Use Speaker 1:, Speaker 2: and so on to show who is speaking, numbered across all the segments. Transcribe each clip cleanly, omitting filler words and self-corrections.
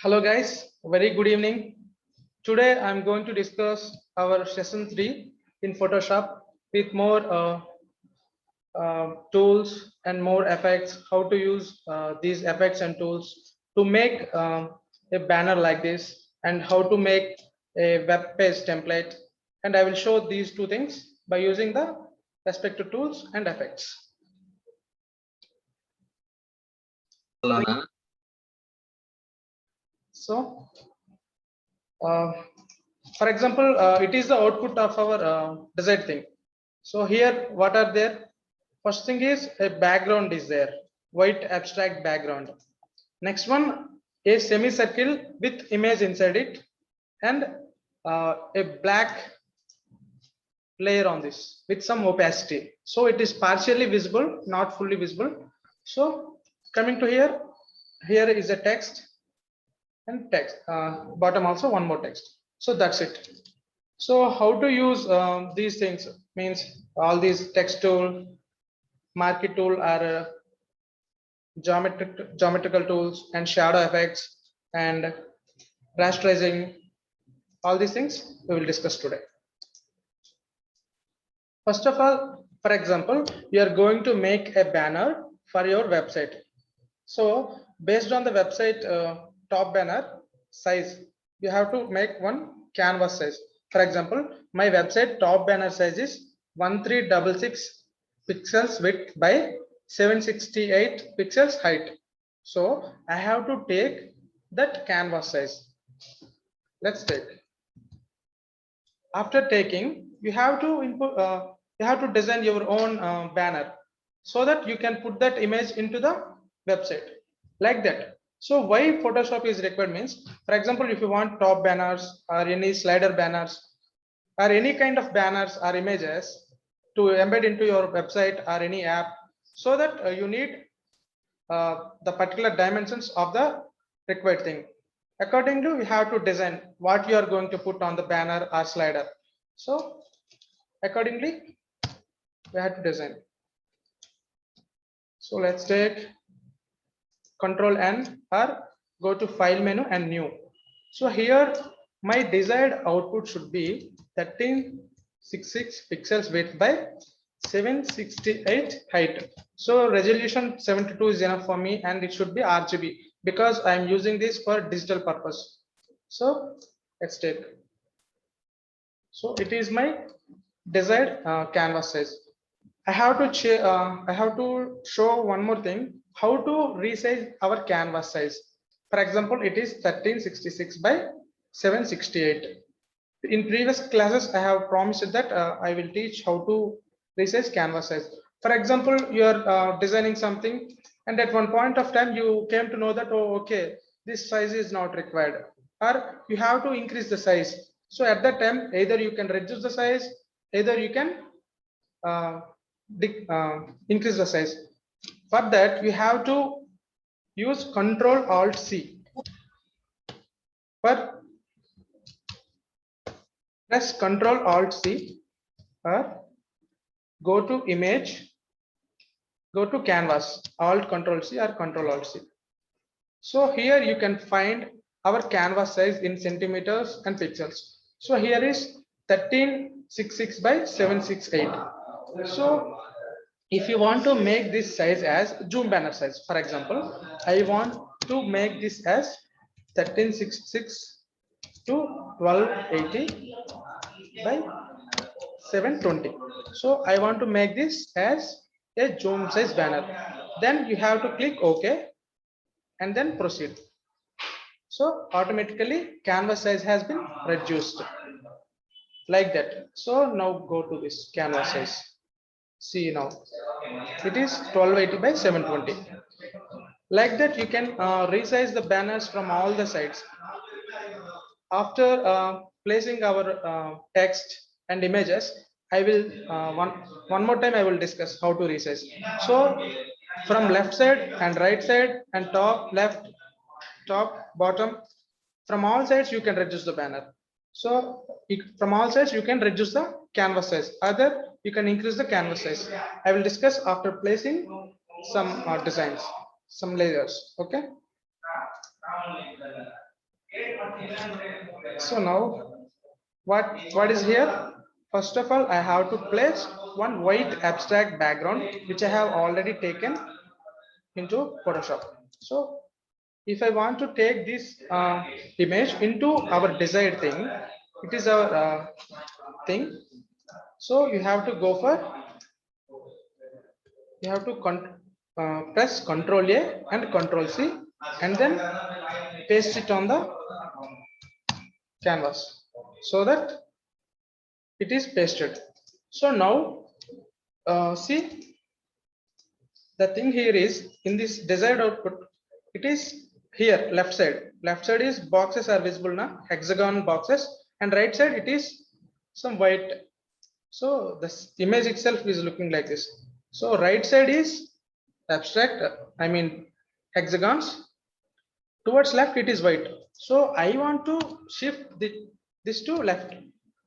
Speaker 1: Hello guys, very good evening. Today I'm going to discuss our session 3 in Photoshop with more tools and more effects, how to use these effects and tools to make a banner like this, and how to make a web page template. And I will show these two things by using the respective tools and effects. So for example, it is the output of our design thing. So here, what are there? First thing is a background is there, white abstract background. Next one, a semicircle with image inside it, and a black layer on this with some opacity. So it is partially visible, not fully visible. So coming to here, here is a text and text. Bottom also one more text. So that's it. So how to use these things means all these text tool, marquee tool are geometrical tools and shadow effects and rasterizing. All these things we will discuss today. First of all, for example, you are going to make a banner for your website. So based on the website top banner size, you have to make one canvas size. For example, my website top banner size is 1366 pixels width by 768 pixels height. So I have to take that canvas size. Let's take. After taking, you have to input. You have to design your own banner so that you can put that image into the website like that. So why Photoshop is required means, for example, if you want top banners or any slider banners or any kind of banners or images to embed into your website or any app, so that you need the particular dimensions of the required thing. Accordingly, you have to design what you are going to put on the banner or slider. So accordingly, we have to design. So let's take Control N or go to File menu and New. So here my desired output should be 1366 pixels width by 768 height. So resolution 72 is enough for me, and it should be RGB because I am using this for digital purpose. So let's take. So it is my desired canvas size. I have to show one more thing, how to resize our canvas size. For example, it is 1366 by 768. In previous classes, I have promised that I will teach how to resize canvas size. For example, you are designing something, and at one point of time you came to know that, oh, okay, this size is not required, or you have to increase the size. So at that time, either you can reduce the size, either you can increase the size. For that, you have to use Control Alt C. For press Control Alt C or go to Image, go to Canvas, Alt Control C or Control Alt C. So here you can find our canvas size in centimeters and pixels. So here is 1366 by 768. So if you want to make this size as zoom banner size, for example, I want to make this as 1366 to 1280 by 720. So I want to make this as a zoom size banner. Then you have to click OK and then proceed. So automatically canvas size has been reduced like that. So now go to this canvas size. See now, it is 1280 by 720. Like that, you can resize the banners from all the sides. After placing our text and images, I will one more time I will discuss how to resize. So from left side and right side and top, left, top, bottom, from all sides you can reduce the banner. So from all sides you can reduce the canvas size. Either you can increase the canvas size. I will discuss after placing some designs. some layers. Okay. So now what is here? First of all, I have to place one white abstract background which I have already taken into Photoshop. So if I want to take this image into our desired thing, it is our thing. So you have to go for, you have to press Ctrl A and Ctrl C and then paste it on the canvas so that it is pasted. So now see, the thing here is in this desired output, it is here left side is boxes are visible now, hexagon boxes, and right side it is some white. So this image itself is looking like this. So right side is abstract, I mean hexagons, towards left it is white. So I want to shift this to left.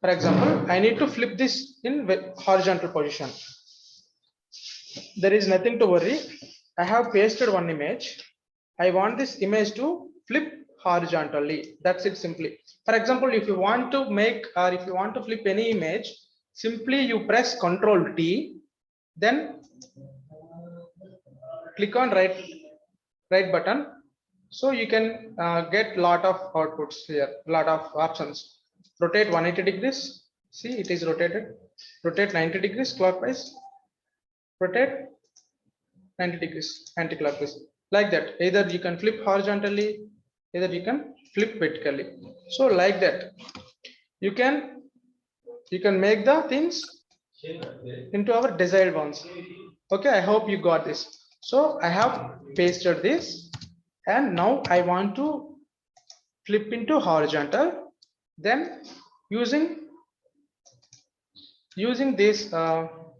Speaker 1: For example, I need to flip this in horizontal position. There is nothing to worry. I have pasted one image. I want this image to flip horizontally. That's it simply. For example, if you want to make or if you want to flip any image, simply you press Ctrl T, then click on right button. So you can get lot of outputs here, lot of options. Rotate 180 degrees. See, it is rotated. Rotate 90 degrees clockwise. Rotate 90 degrees anti-clockwise, like that. Either you can flip horizontally, either you can flip vertically. So like that you can make the things into our desired ones. Okay, I hope you got this. So I have pasted this and now I want to flip into horizontal. Then using these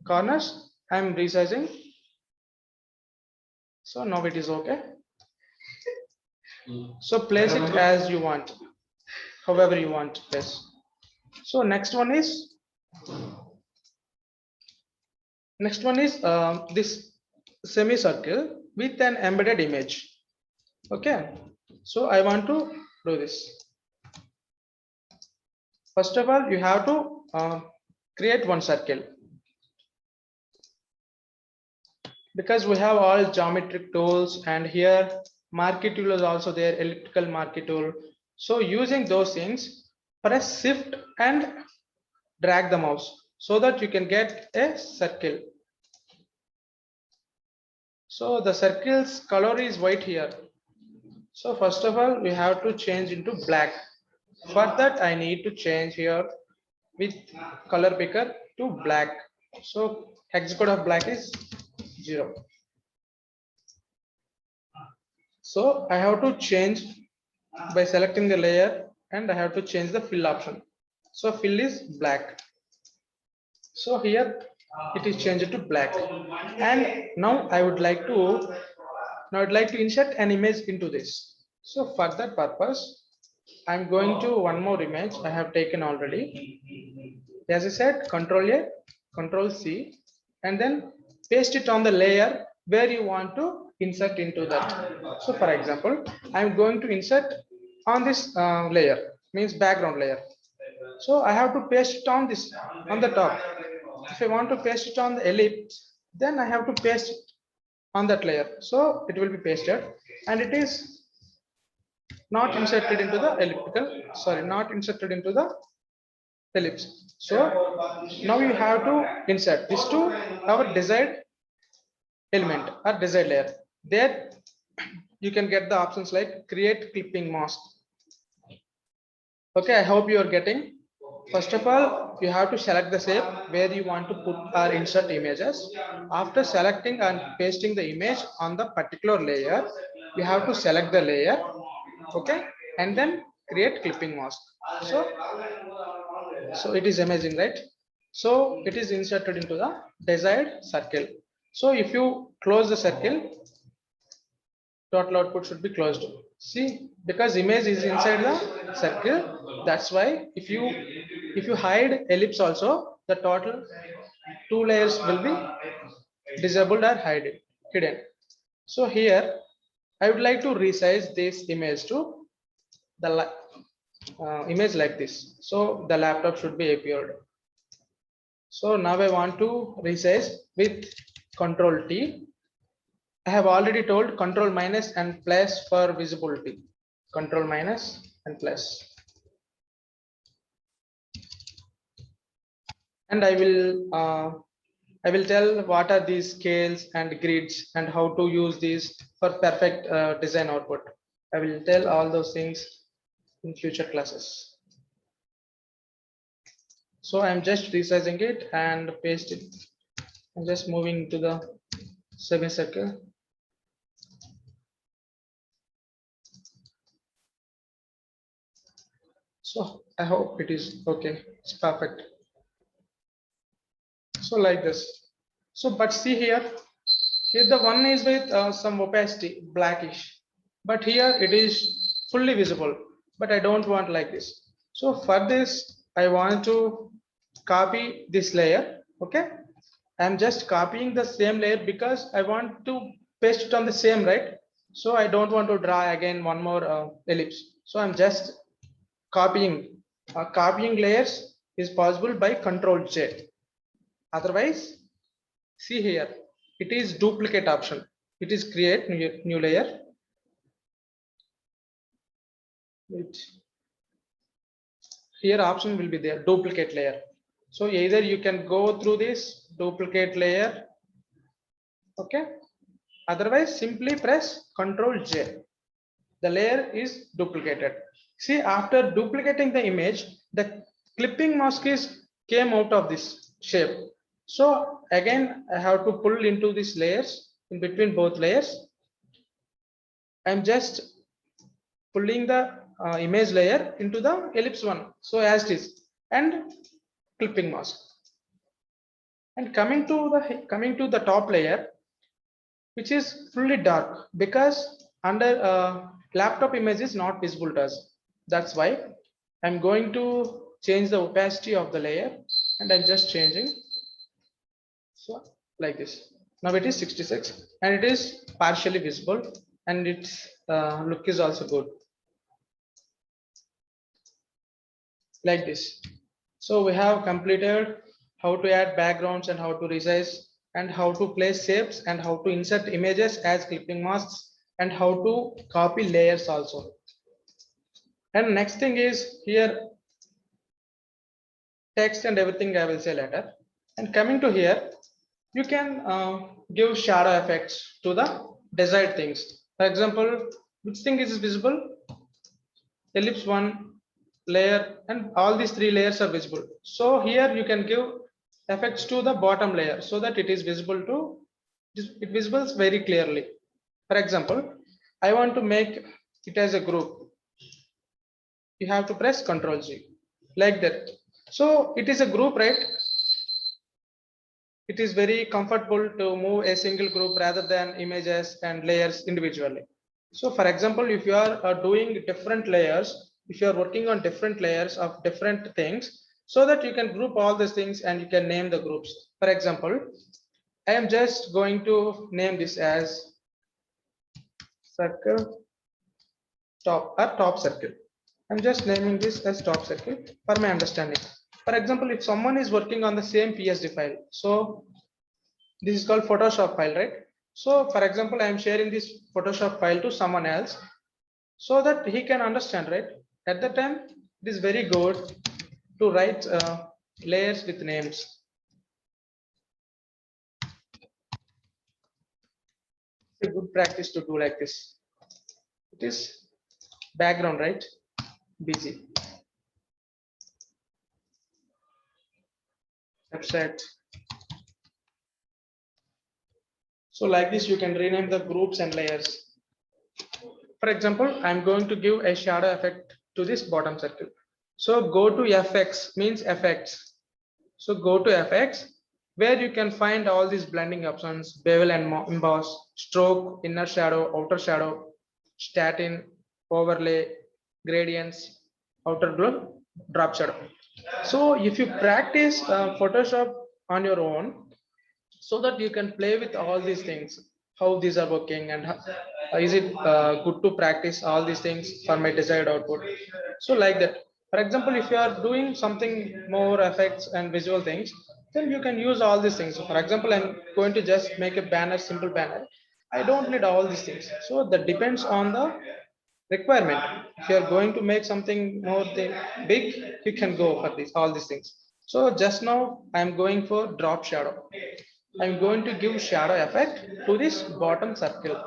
Speaker 1: corners, I am resizing. So now it is okay. So place it as you want, however you want to place. So next one is this semicircle with an embedded image. Okay, so I want to do this. First of all, you have to create one circle, because we have all geometric tools, and here marquee tool is also there, elliptical marquee tool. So using those things, press shift and drag the mouse so that you can get a circle. So the circle's color is white here. So first of all, we have to change into black. For that, I need to change here with color picker to black. So hex code of black is 0. So I have to change by selecting the layer, and I have to change the fill option. So fill is black. So here it is changed to black. And now I would like to insert an image into this. So for that purpose, I'm going to one more image I have taken already. As I said, Control A, Control C, and then paste it on the layer where you want to insert into that. So for example, I'm going to insert on this layer, means background layer. So I have to paste it on this, on the top. If I want to paste it on the ellipse, then I have to paste it on that layer. So it will be pasted, and it is not inserted into the elliptical, sorry, not inserted into the ellipse. So now you have to insert this to our desired element or desired layer. There you can get the options like create clipping mask. Okay, I hope you are getting. First of all, you have to select the shape where you want to put or insert images. After selecting and pasting the image on the particular layer, you have to select the layer, okay, and then create clipping mask. So it is amazing, right? So it is inserted into the desired circle. So if you close the circle, total output should be closed. See, because image is inside the circle, that's why if you hide ellipse also, the total 2 layers will be disabled or hidden. So here I would like to resize this image to the image like this. So the laptop should be appeared. So now I want to resize with Control T. I have already told Control minus and plus for visibility. Control minus and plus. And I will tell what are these scales and grids and how to use these for perfect design output. I will tell all those things in future classes. So I'm just resizing it and paste it. I'm just moving to the semicircle. So I hope it is okay. It's perfect. So like this. So but see here the one is with some opacity, blackish, but here it is fully visible, but I don't want like this. So for this, I want to copy this layer. Okay. I'm just copying the same layer because I want to paste it on the same, right? So I don't want to draw again one more ellipse. So I'm just copying. Copying layers is possible by Control J. Otherwise, see here, it is duplicate option. It is create new layer. Here option will be there, duplicate layer. So either you can go through this duplicate layer. Okay. Otherwise, simply press Control J. The layer is duplicated. See, after duplicating the image, the clipping mask is came out of this shape. So again, I have to pull into these layers in between both layers. I'm just pulling the image layer into the ellipse one. So as it is, and clipping mask. And coming to the top layer, which is fully dark because under laptop image is not visible to us. That's why I'm going to change the opacity of the layer, and I'm just changing. So like this. Now it is 66 and it is partially visible and its look is also good. Like this. So we have completed how to add backgrounds and how to resize and how to place shapes and how to insert images as clipping masks and how to copy layers also. And next thing is here text and everything I will say later. And coming to here, you can give shadow effects to the desired things. For example, which thing is visible? Ellipse one, layer, and all these three layers are visible. So here you can give effects to the bottom layer so that it is visible to it visibles very clearly. For example, I want to make it as a group. You have to press Ctrl G like that. So it is a group, right? It is very comfortable to move a single group rather than images and layers individually. So for example, if you are doing different layers, if you are working on different layers of different things, so that you can group all these things and you can name the groups. For example, I am just going to name this as circle top or top circle. I'm just naming this as top circle for my understanding. For example, if someone is working on the same PSD file, so this is called Photoshop file, right? So for example, I am sharing this Photoshop file to someone else so that he can understand, right? At the time, it is very good to write layers with names. It's a good practice to do like this. It is background, right? BG. Website. So like this, you can rename the groups and layers. For example, I'm going to give a shadow effect to this bottom circle. So go to FX means effects. So go to FX where you can find all these blending options, bevel and emboss, stroke, inner shadow, outer shadow, statin, overlay, gradients, outer glow, drop shadow. So if you practice Photoshop on your own, so that you can play with all these things. how these are working, and is it good to practice all these things for my desired output. So like that, for example, if you are doing something more effects and visual things, then you can use all these things. So for example, I'm going to just make a banner, simple banner. I don't need all these things. So that depends on the requirement. If you are going to make something more big, you can go for this all these things. So just now I'm going for drop shadow. I'm going to give shadow effect to this bottom circle.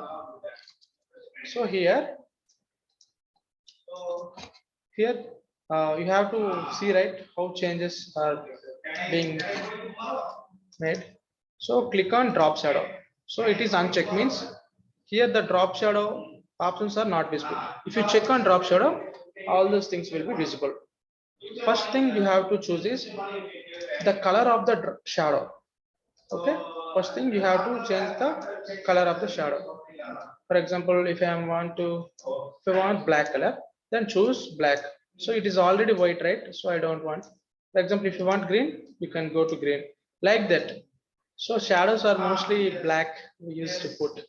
Speaker 1: So here you have to see, right, how changes are being made. So click on drop shadow. So it is unchecked, means here the drop shadow options are not visible. If you check on drop shadow, all those things will be visible. First thing you have to choose is the color of the shadow. Okay, first thing you have to change the color of the shadow. For example, if I want black color, then choose black. So it is already white, right? So I don't want. For example, if you want green, you can go to green, like that. So shadows are mostly black we used to put.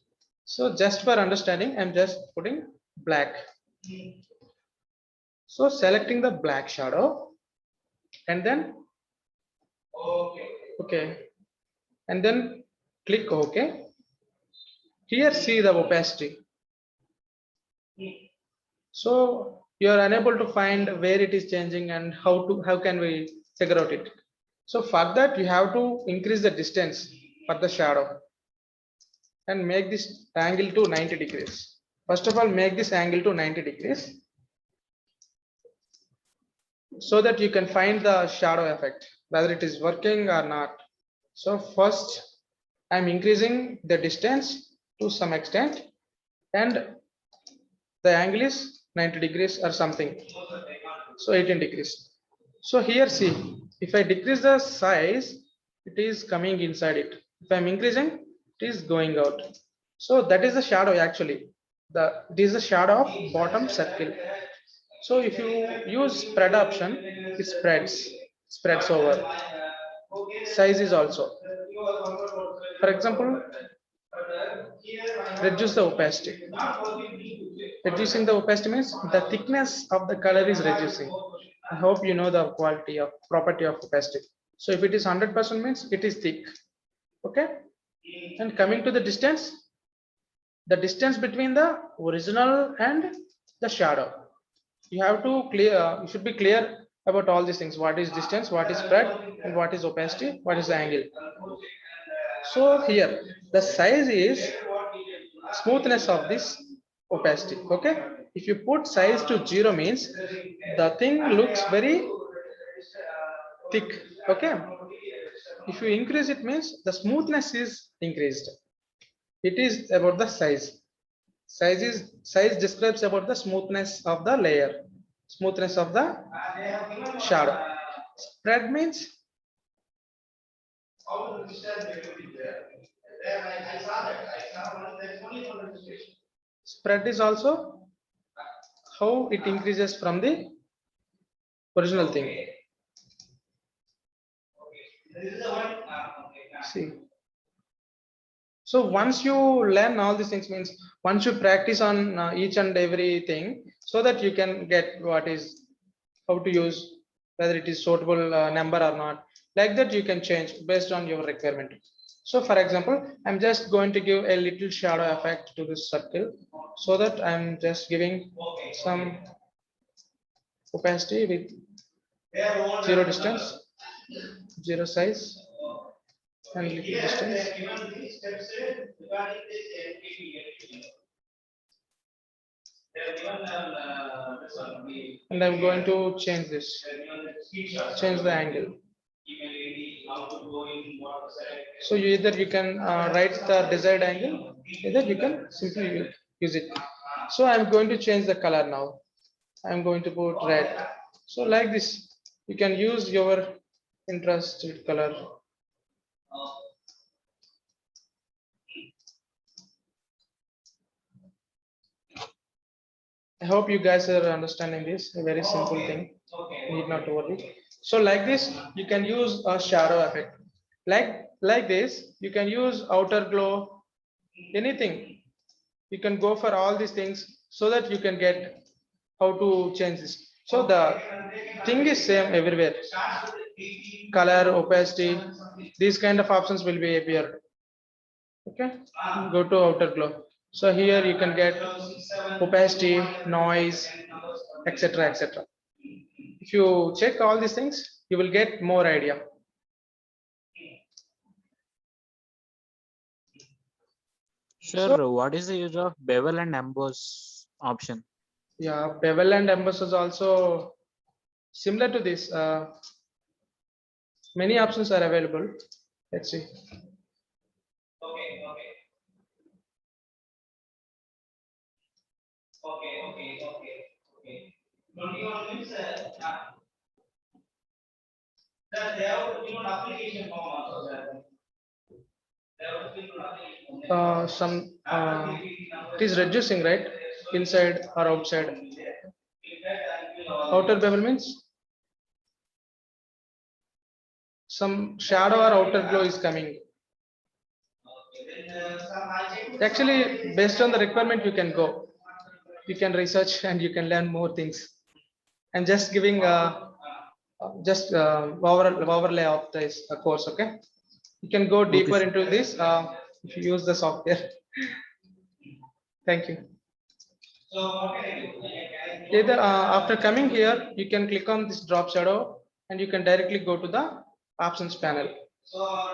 Speaker 1: So just for understanding, I'm just putting black. So selecting the black shadow, and then okay, and then click OK. Here see the opacity. So you are unable to find where it is changing and how can we figure out it. So for that, you have to increase the distance for the shadow and make this angle to 90 degrees. First of all, make this angle to 90 degrees so that you can find the shadow effect, whether it is working or not. So first, I'm increasing the distance to some extent, and the angle is 90 degrees or something. So 18 degrees. So here see, if I decrease the size, it is coming inside it. If I'm increasing, it is going out. So that is the shadow actually. This is the shadow of bottom circle. So if you use spread option, it spreads over. Size is also. For example, reduce the opacity. Reducing the opacity means the thickness of the color is reducing. I hope you know the quality of property of opacity. So if it is 100% means it is thick. Okay. And coming to the distance between the original and the shadow. You have to you should be clear about all these things. What is distance, what is spread, and what is opacity, what is the angle. So here the size is smoothness of this opacity. Okay, if you put size to 0 means the thing looks very thick. Okay, if you increase it means the smoothness is increased. It is about the size. Size describes about the smoothness of the layer, smoothness of the shadow. Spread means spread is also how it increases from the original thing. See. So once you learn all these things means once you practice on each and everything, so that you can get what is how to use, whether it is suitable number or not. Like that you can change based on your requirement. So for example, I'm just going to give a little shadow effect to this circle, so that I'm just giving some opacity with 0 distance, 0 size, and little distance. And I'm going to change change the angle. So you can write the desired angle, either you can simply use it. So I'm going to change the color now. I'm going to put red. So like this, you can use your interested color. I hope you guys are understanding this. A very simple thing. Need not to worry. So like this, you can use a shadow effect. Like this, you can use outer glow anything. You can go for all these things so that you can get how to change this. So the thing is same everywhere. Color, opacity, these kind of options will be appear. Okay, go to outer glow. So here you can get opacity, noise, etc. etc. If you check all these things, you will get more idea.
Speaker 2: Sure, what is the use of bevel and emboss option?
Speaker 1: Yeah, bevel and emboss is also similar to this. Many options are available. Let's see. Some it is reducing, right? Inside or outside. Outer bevel means some shadow or outer glow is coming. Actually, based on the requirement, you can go. You can research and you can learn more things. I'm just giving just overlay of this course. Okay, you can go
Speaker 2: Okay,
Speaker 1: deeper
Speaker 2: sir.
Speaker 1: into this if you use the software. Thank you. Either after coming here, you can click on this drop shadow and you can directly go to the options panel.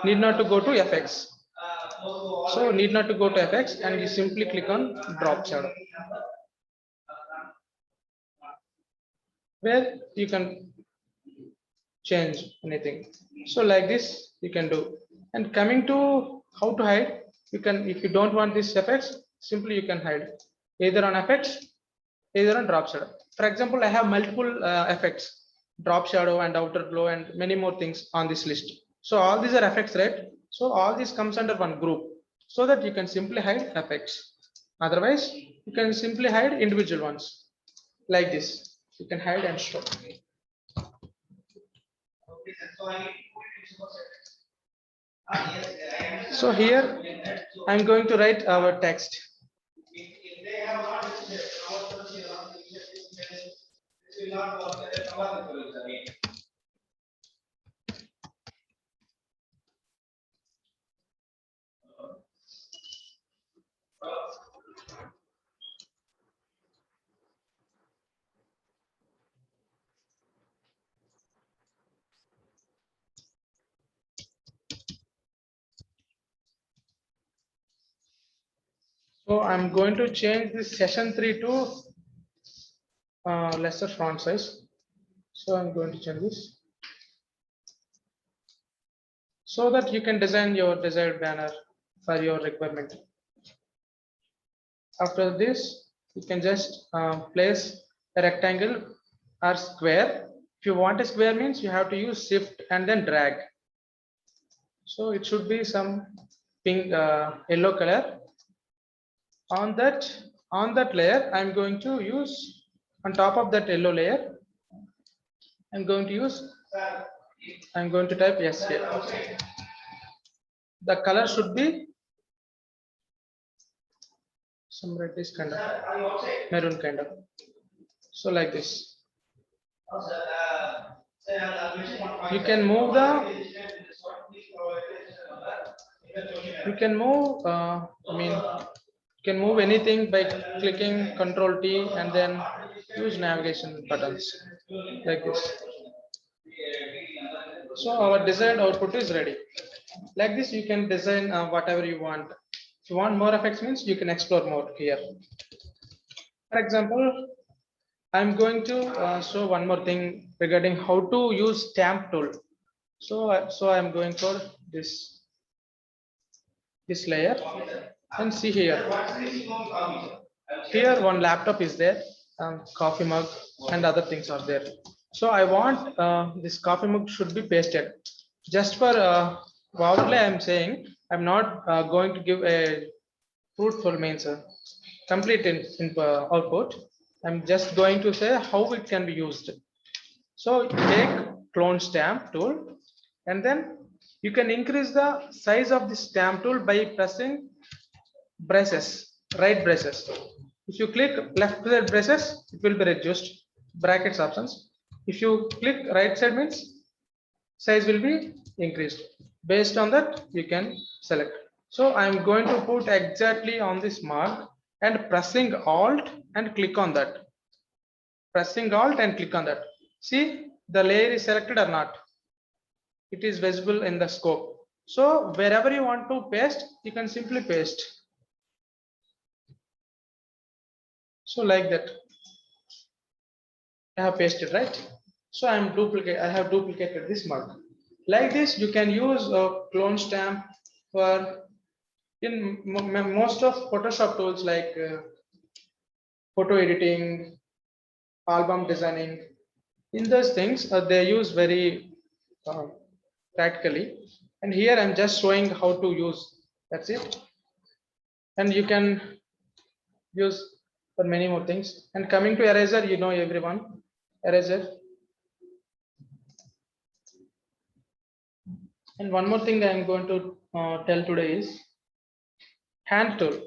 Speaker 1: Need not to go to FX. So need not to go to FX and you simply click on drop shadow, where you can change anything. So like this you can do. And coming to how to hide, you can, if you don't want this effects, simply you can hide either on effects, either on drop shadow. For example, I have multiple effects, drop shadow and outer glow and many more things on this list. So all these are effects, right? So all this comes under one group, so that you can simply hide effects. Otherwise, you can simply hide individual ones like this. You can hide and show. So here I'm going to write our text. So I'm going to change this session 3 to lesser font size. So I'm going to change this so that you can design your desired banner for your requirement. After this, you can just place a rectangle or square. If you want a square means you have to use shift and then drag. So it should be some pink yellow color. On that layer, I'm going to use, on top of that yellow layer, I'm going to type yes here. The color should be some reddish kind of maroon kind of. So like this. You can move I mean, you can move anything by clicking Control T and then use navigation buttons like this. So our desired output is ready. Like this, you can design whatever you want. If you want more effects means you can explore more here. For example, I'm going to show one more thing regarding how to use stamp tool. So I'm going for this layer and see here. Here one laptop is there, coffee mug and other things are there. So I want this coffee mug should be pasted. Just for overlay, I'm saying I'm not going to give a fruitful means complete in output. I'm just going to say how it can be used. So take clone stamp tool and then you can increase the size of the stamp tool by pressing braces, right braces. If you click left side braces, it will be reduced, brackets options. If you click right side means size will be increased. Based on that, you can select. So I'm going to put exactly on this mark and pressing Alt and click on that. Pressing Alt and click on that. See, the layer is selected or not. It is visible in the scope. So wherever you want to paste, you can simply paste. So like that. I have pasted, right? So I have duplicated this mark. Like this, you can use a clone stamp for in most of Photoshop tools like photo editing, album designing. In those things, they use very uh, practically. And here I'm just showing how to use. That's it. And you can use for many more things. And coming to eraser, you know everyone. Eraser. And one more thing I'm going to tell today is hand tool.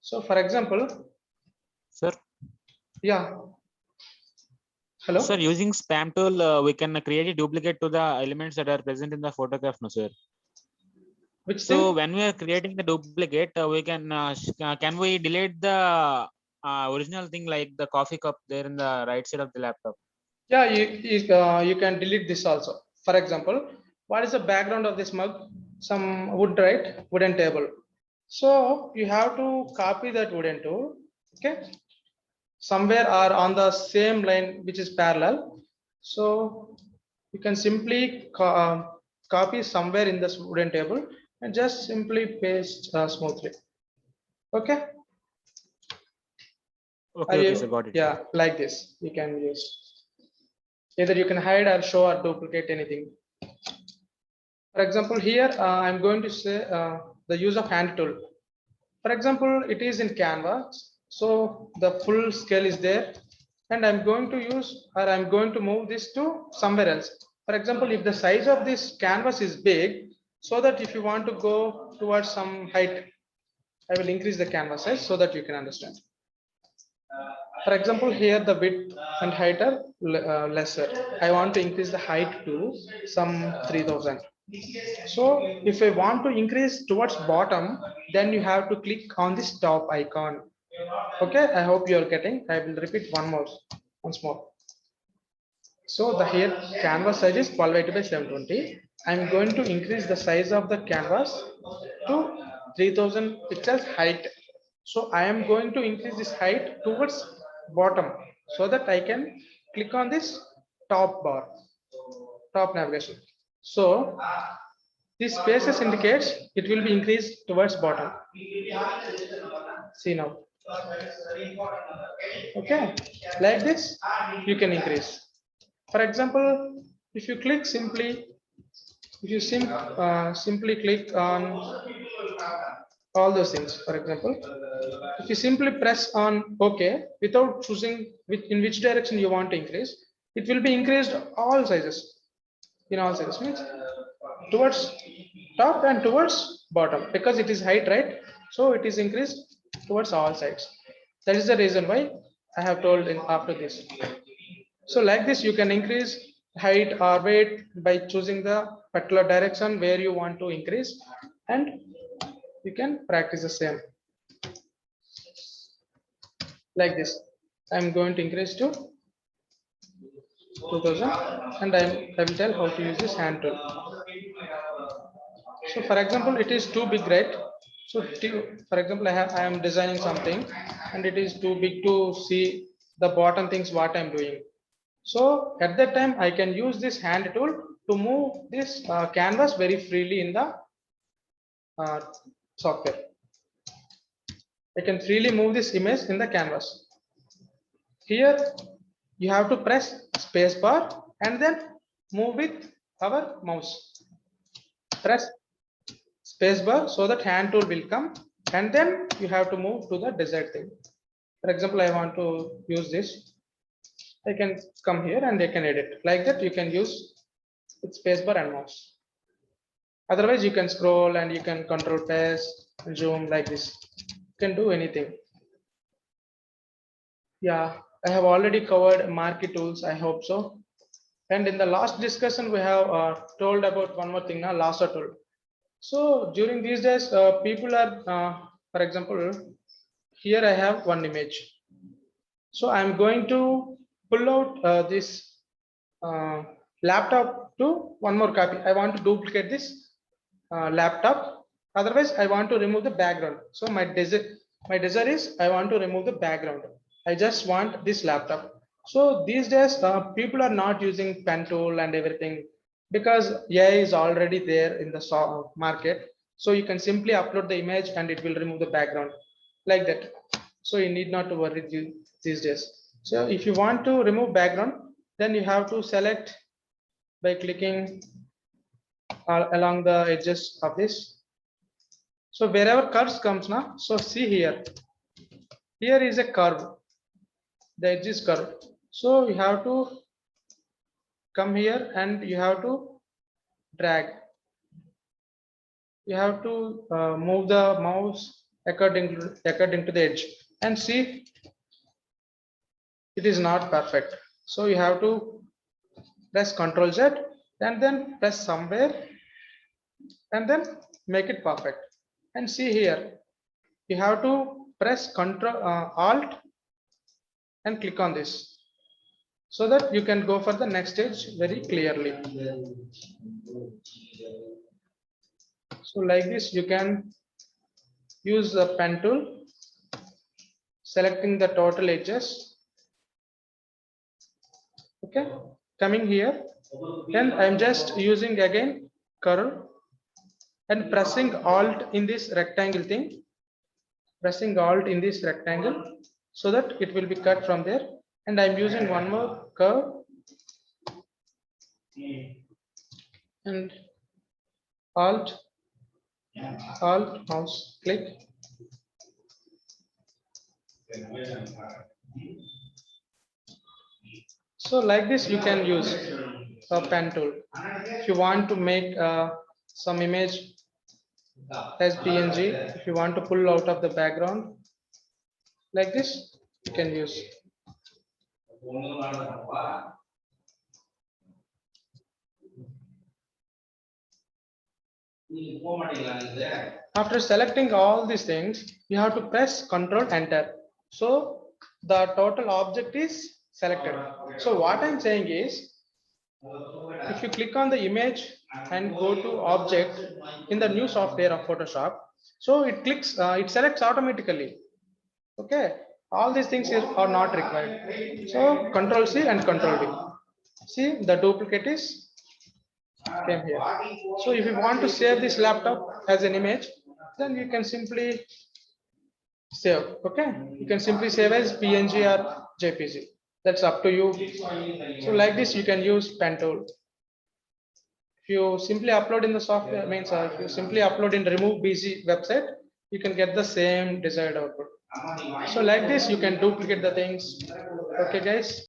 Speaker 1: So for example,
Speaker 2: Sir,
Speaker 1: yeah. Hello.
Speaker 2: sir, using spam tool, we can create a duplicate to the elements that are present in the photograph, no, sir.
Speaker 1: Which
Speaker 2: So
Speaker 1: thing?
Speaker 2: when we are creating the duplicate, we can we delete the original thing like the coffee cup there in the right side of the laptop?
Speaker 1: Yeah, you can delete this also. For example, what is the background of this mug? Some wood, right? Wooden table. So you have to copy that wooden tool. Okay. Somewhere or on the same line which is parallel. So you can simply copy somewhere in this wooden table and just simply paste smoothly. Okay.
Speaker 2: Okay, okay, sir, got it.
Speaker 1: Yeah, like this you can use. Either you can hide or show or duplicate anything. For example, here I'm going to say the use of hand tool. For example, it is in Canva, so the full scale is there, and I'm going to use or I'm going to move this to somewhere else. For example, if the size of this canvas is big, so that if you want to go towards some height, I will increase the canvas size so that you can understand. For example, here the width and height are lesser. I want to increase the height to some 3000. So if I want to increase towards bottom, then you have to click on this top icon. Okay, I hope you are getting. I will repeat once more. So the here canvas size is 1280 by 720. I'm going to increase the size of the canvas to 3000 pixels height. So I am going to increase this height towards bottom so that I can click on this top bar, top navigation. So this spaces indicates it will be increased towards bottom. See now. Okay, like this you can increase. For example, if you click simply, if you simply click on all those things, for example, if you simply press on OK without choosing in which direction you want to increase, it will be increased all sizes. In all sizes means towards top and towards bottom because it is height, right? So it is increased towards all sides. That is the reason why I have told in after this. So like this, you can increase height or weight by choosing the particular direction where you want to increase, and you can practice the same. Like this, I'm going to increase to 2000, and I will tell how to use this hand tool. So for example, it is too big, right? So for example, I am designing something and it is too big to see the bottom things what I'm doing. So at that time, I can use this hand tool to move this canvas very freely in the software. I can freely move this image in the canvas. Here, you have to press space bar and then move with our mouse. Press space bar so that hand tool will come, and then you have to move to the desired thing. For example, I want to use this. I can come here and I can edit. Like that, you can use with space bar and mouse. Otherwise, you can scroll and you can control paste zoom like this. You can do anything. Yeah, I have already covered marquee tools. I hope so. And in the last discussion, we have told about one more thing, now lasso tool. So during these days, people are, for example, here I have one image. So I'm going to pull out this laptop to one more copy. I want to duplicate this laptop. Otherwise, I want to remove the background. So my desire is I want to remove the background. I just want this laptop. So these days, people are not using pen tool and everything because AI is already there in the market. So you can simply upload the image and it will remove the background like that. So you need not to worry these days. So if you want to remove background, then you have to select by clicking along the edges of this. So wherever curves comes now, so see here, here is a curve, the edge is curved. So you have to come here and you have to drag. You have to move the mouse according to the edge and see it is not perfect. So you have to press Ctrl Z and then press somewhere and then make it perfect. And see here, you have to press Ctrl Alt and click on this so that you can go for the next stage very clearly. So like this, you can use the pen tool, selecting the total edges. Okay, coming here, and I'm just using again curve and pressing Alt in this rectangle thing, pressing Alt in this rectangle so that it will be cut from there. And I'm using one more curve and Alt mouse click. So like this, you can use a pen tool. If you want to make some image as PNG, if you want to pull out of the background, like this, you can use. After selecting all these things, you have to press Ctrl Enter. So the total object is selected. So what I'm saying is, if you click on the image and go to object in the new software of Photoshop, so it clicks, it selects automatically. Okay, all these things here are not required. So Ctrl C and Ctrl V. See, the duplicate is came here. So if you want to save this laptop as an image, then you can simply save. Okay, you can simply save as PNG or JPG. That's up to you. So like this, you can use pen tool. If you simply upload in the software, means if you simply upload in remove BG website, you can get the same desired output. So like this, you can duplicate the things. Okay, guys.